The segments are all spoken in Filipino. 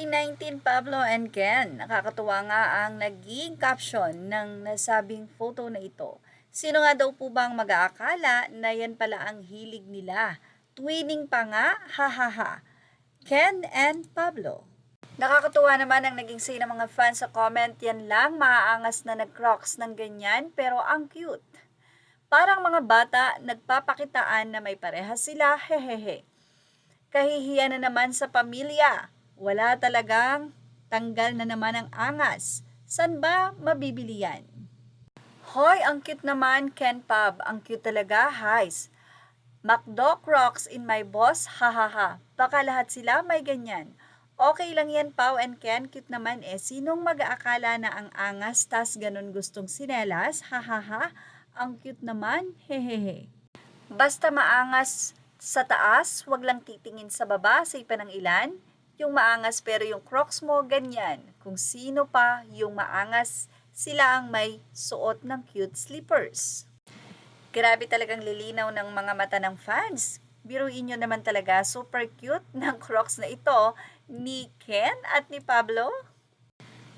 SB19 Pablo and Ken. Nakakatuwa nga ang naging caption ng nasabing photo na ito. Sino nga daw po bang mag-aakala na yan pala ang hilig nila? Twinning pa nga, hahaha. Ken and Pablo. Nakakatuwa naman ang naging say ng mga fans sa comment. Yan lang, maaangas na nag-crocs ng ganyan pero ang cute. Parang mga bata nagpapakitaan na may parehas sila, hehehe. Kahihiyan na naman sa pamilya. Wala talagang tanggal na naman ang angas. San ba mabibili yan? Hoy, ang cute naman, Ken Pab. Ang cute talaga, highs. McDo Crocs in my boss, hahaha. Baka lahat sila may ganyan. Okay lang yan, Pau and Ken. Cute naman eh. Sinong mag-aakala na ang angas tas ganun gustong sinelas? Hahaha. Ang cute naman, hehehe. Basta maangas sa taas, wag lang titingin sa baba, say pa ng ilan. Yung maangas pero yung Crocs mo, ganyan. Kung sino pa yung maangas, sila ang may suot ng cute slippers. Grabe talagang lilinaw ng mga mata ng fans. Biruin nyo naman talaga, super cute ng Crocs na ito ni Ken at ni Pablo.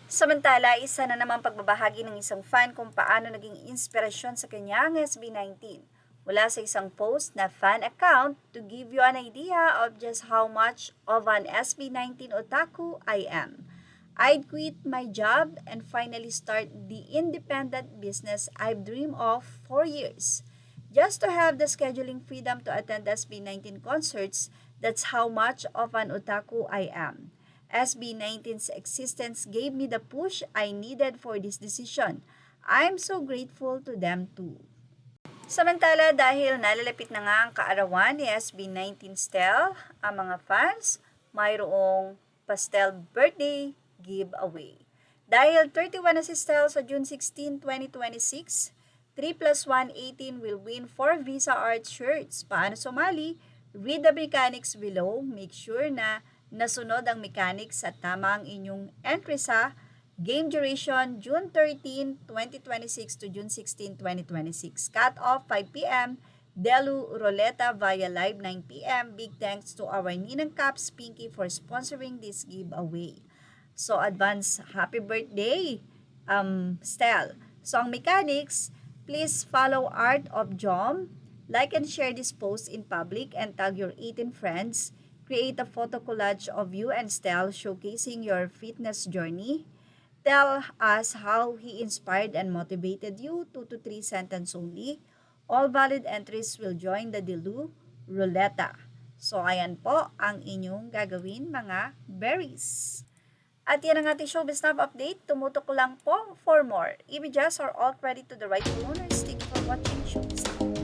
Samantala, isa na naman pagbabahagi ng isang fan kung paano naging inspirasyon sa kanyang SB19. Wala sa isang post na fan account to give you an idea of just how much of an SB19 otaku I am. I'd quit my job and finally start the independent business I've dreamed of for years. Just to have the scheduling freedom to attend SB19 concerts, that's how much of an otaku I am. SB19's existence gave me the push I needed for this decision. I'm so grateful to them too. Samantala, dahil nalalapit na nga ang kaarawan ni SB19 Stel, ang mga fans mayroong pastel birthday giveaway. Dahil 31 na si Stel sa June 16, 2026, 3+1 18 will win 4 Visa Art shirts. Paano sumali? Read the mechanics below. Make sure na nasunod ang mechanics at tama ang inyong entry sa game duration, June 13, 2026 to June 16, 2026. Cut off 5 p.m. Delu Roleta via live 9 p.m. Big thanks to our Ninang Caps Pinky for sponsoring this giveaway. So, advance happy birthday, Stel. So, ang mechanics, please follow Art of Jom. Like and share this post in public and tag your 18 friends. Create a photo collage of you and Stel showcasing your fitness journey. Tell us how he inspired and motivated you, 2 to 3 sentences only. All valid entries will join the Delu Ruleta. So, ayan po ang inyong gagawin mga berries. At yan ang ating showbiz snap update. Tumutok lang po for more. Ibijas are all credit to the right owners. Thank you for watching showbiz snap.